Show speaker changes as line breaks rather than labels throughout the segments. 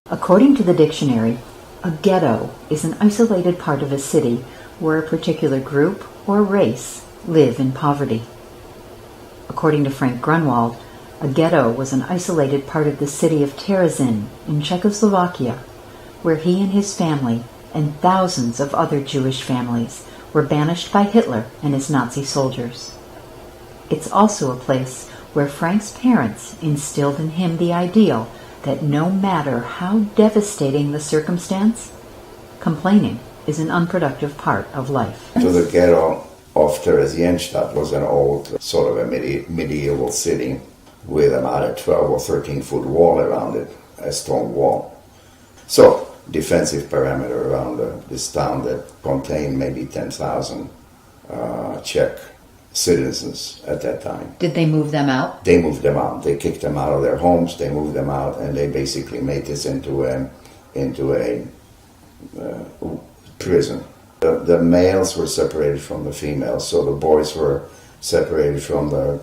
According to the dictionary, a ghetto is an isolated part of a city where a particular group or race live in poverty. According to Frank Grunwald, a ghetto was an isolated part of the city of Terezin in Czechoslovakia, where he and his family and thousands of other Jewish families were banished by Hitler and his Nazi soldiers. It's also a place where Frank's parents instilled in him the ideal that no matter how devastating the circumstance, complaining is an unproductive part of life.
So the ghetto of Theresienstadt was an old, sort of a medieval city with about a 12 or 13 foot wall around it, a stone wall. So, defensive perimeter around this town that contained maybe 10,000 Czech citizens at that time.
Did they move them out?
They moved them out. They kicked them out of their homes. They moved them out, and they basically made this into a prison. The males were separated from the females, so the boys were separated from the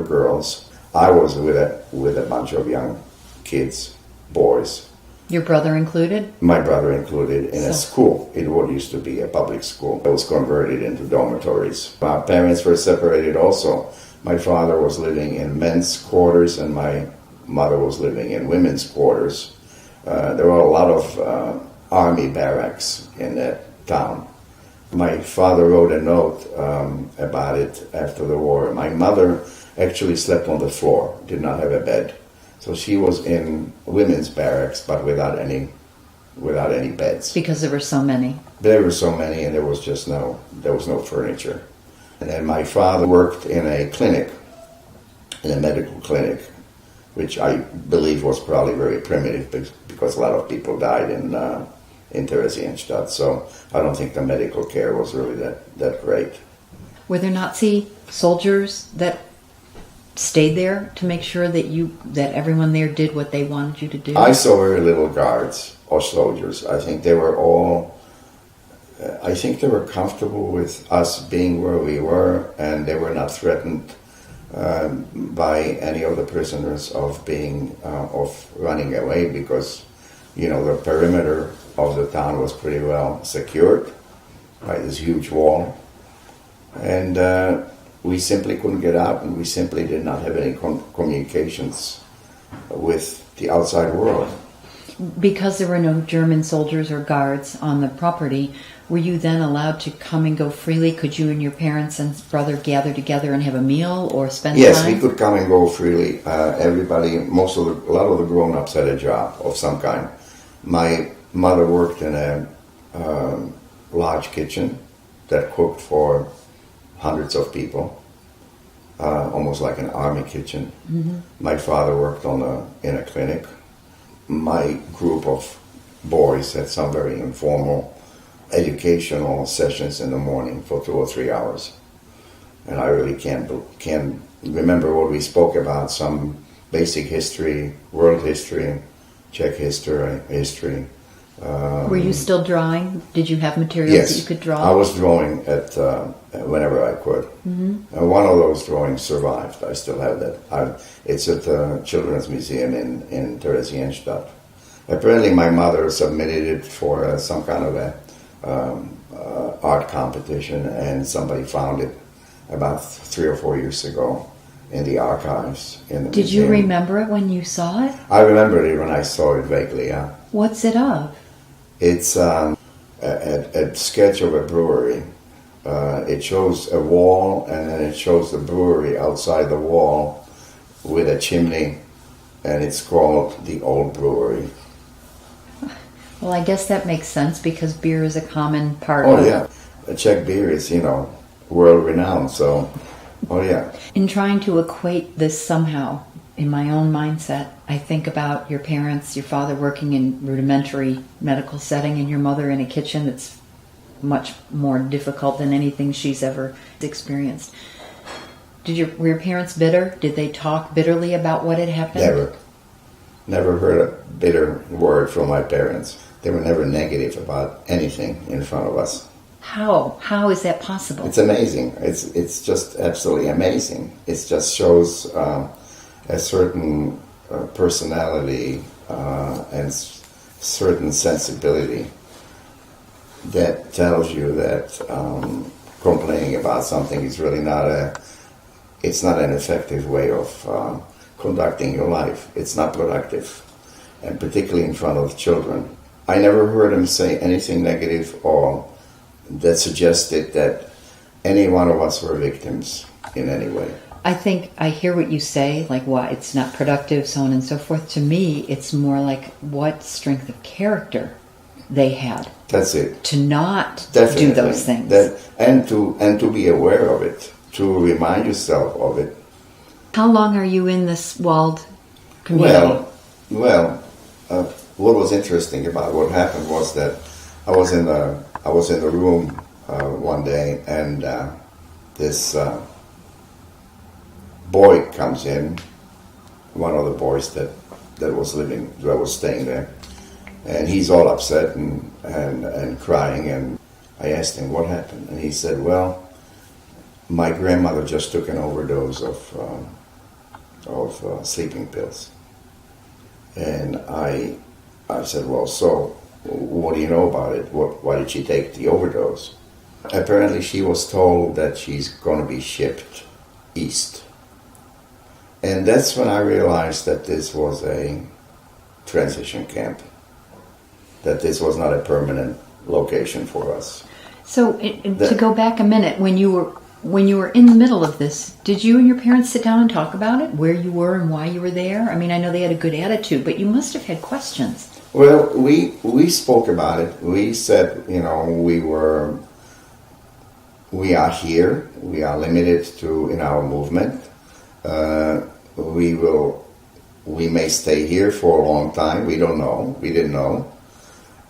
girls. I was with a bunch of young kids, boys.
Your brother included?
My brother included, in a school. It what used to be a public school. It was converted into dormitories. My parents were separated also. My father was living in men's quarters and my mother was living in women's quarters. There were a lot of army barracks in that town. My father wrote a note about it after the war. My mother actually slept on the floor, did not have a bed. So she was in women's barracks, but without any beds.
Because there were so many.
There were so many, and there was no furniture. And then my father worked in a clinic, in a medical clinic, which I believe was probably very primitive because a lot of people died in Theresienstadt. So I don't think the medical care was really that great.
Were there Nazi soldiers that stayed there to make sure that everyone there did what they wanted you to do?
I saw very little guards or soldiers. I think they were comfortable with us being where we were, and they were not threatened by any of the prisoners of running away, because the perimeter of the town was pretty well secured by this huge wall, and we simply couldn't get out, and we simply did not have any communications with the outside world.
Because there were no German soldiers or guards on the property, were you then allowed to come and go freely? Could you and your parents and brother gather together and have a meal or spend time?
Yes, we could come and go freely. Everybody, a lot of the grown-ups had a job of some kind. My mother worked in a large kitchen that cooked for hundreds of people, almost like an army kitchen. Mm-hmm. My father worked in a clinic. My group of boys had some very informal educational sessions in the morning for 2 or 3 hours. And I really can't remember what we spoke about, some basic history, world history, Czech history.
Were you still drawing? Did you have materials that you could draw?
I was drawing whenever I could. Mm-hmm. One of those drawings survived. I still have that. It's at the Children's Museum in Theresienstadt. Apparently my mother submitted it for some kind of a art competition, and somebody found it about 3 or 4 years ago in the archives in the museum.
Did you remember it when you saw it?
I remember it when I saw it vaguely, yeah.
What's it of?
It's a sketch of a brewery. It shows a wall, and then it shows the brewery outside the wall with a chimney, and it's called the Old Brewery.
Well, I guess that makes sense because beer is a common part of it.
Oh, yeah. Czech beer is, world-renowned, so, oh, yeah.
In trying to equate this somehow, in my own mindset, I think about your parents, your father working in rudimentary medical setting, and your mother in a kitchen that's much more difficult than anything she's ever experienced. Were your parents bitter? Did they talk bitterly about what had happened?
Never heard a bitter word from my parents. They were never negative about anything in front of us.
How? How is that possible?
It's amazing. It's just absolutely amazing. It just shows a certain personality and certain sensibility that tells you that complaining about something is really it's not an effective way of conducting your life. It's not productive, and particularly in front of children. I never heard him say anything negative or that suggested that any one of us were victims in any way.
I think I hear what you say, like why it's not productive, so on and so forth. To me, it's more like what strength of character they had.
That's it.
To not
Definitely.
do those things.
And to be aware of it, to remind yourself of it.
How long are you in this walled community?
Well, what was interesting about what happened was that I was in the room one day, and this boy comes in, one of the boys that was staying there, and he's all upset and crying. And I asked him what happened, and he said, "Well, my grandmother just took an overdose of sleeping pills." And I said, "Well, so what do you know about it? Why did she take the overdose?" Apparently, she was told that she's going to be shipped east. And that's when I realized that this was a transition camp, that this was not a permanent location for us.
So, to go back a minute, when you were in the middle of this, did you and your parents sit down and talk about it? Where you were and why you were there? I mean, I know they had a good attitude, but you must have had questions.
Well, we spoke about it. We said, we are here. We are limited in our movement. We may stay here for a long time. We don't know. We didn't know.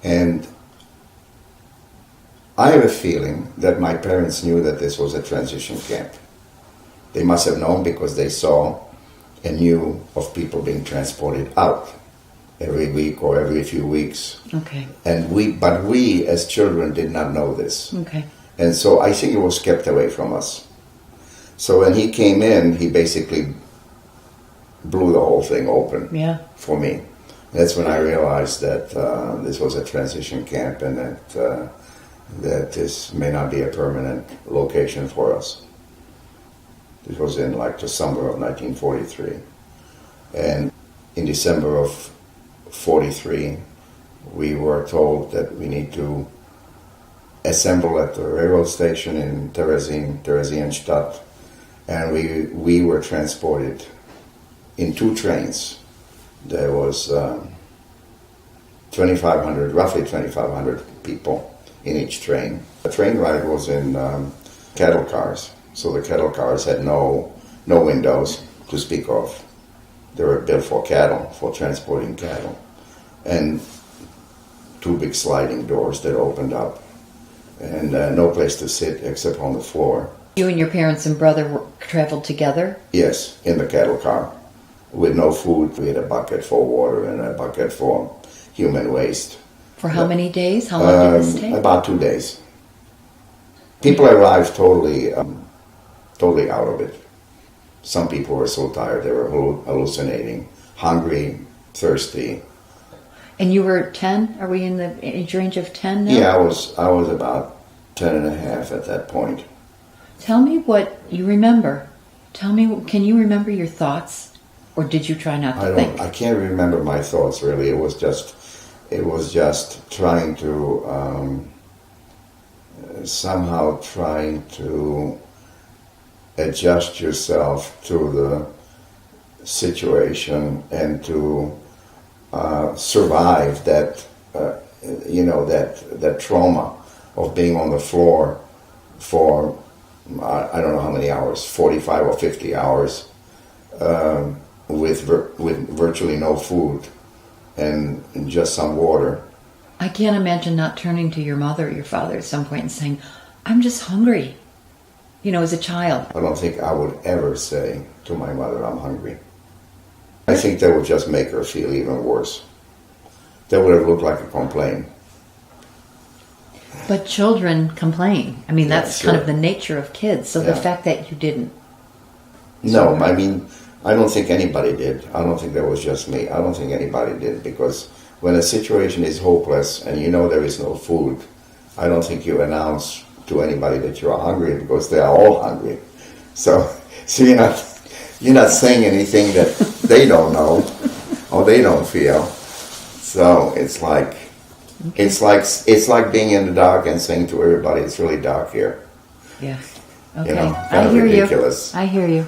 And I have a feeling that my parents knew that this was a transition camp. They must have known because they saw and knew of people being transported out every week or every few weeks.
Okay.
But we as children did not know this.
Okay.
And so I think it was kept away from us. So when he came in, he basically blew the whole thing open for me. That's when I realized that this was a transition camp, and that this may not be a permanent location for us. This was in the summer of 1943. And in December of 43, we were told that we need to assemble at the railroad station in Theresienstadt, and we were transported in 2 trains. There was roughly 2,500 people in each train. The train ride was in cattle cars, so the cattle cars had no windows to speak of. They were built for cattle, for transporting cattle, and 2 big sliding doors that opened up, and no place to sit except on the floor.
You and your parents and brother traveled together?
Yes, in the cattle car, with no food. We had a bucket for water and a bucket for human waste.
For how many days? How long did this take?
About 2 days. People arrived totally out of it. Some people were so tired they were hallucinating, hungry, thirsty.
And you were 10? Are we in the age range of 10 now?
Yeah, I was about 10 and a half at that point.
Tell me what you remember. Can you remember your thoughts? Or did you try not to think?
I can't remember my thoughts really. It was just trying to somehow trying to adjust yourself to the situation and to survive that that trauma of being on the floor for I don't know how many hours, 45 or 50 hours, with virtually no food and just some water.
I can't imagine not turning to your mother or your father at some point and saying, "I'm just hungry," as a child.
I don't think I would ever say to my mother, "I'm hungry." I think that would just make her feel even worse. That would have looked like a complaint.
But children complain. I mean, that's kind of the nature of kids. So the fact that you didn't.
No, I mean, I don't think anybody did. I don't think that was just me. I don't think anybody did, because when a situation is hopeless and you know there is no food, I don't think you announce to anybody that you're hungry because they are all hungry. So you're not saying anything that they don't know or they don't feel. So it's like being in the dark and saying to everybody, it's really dark here.
Yes. Okay.
You know,
I
kind of
hear
ridiculous.
you. I hear you.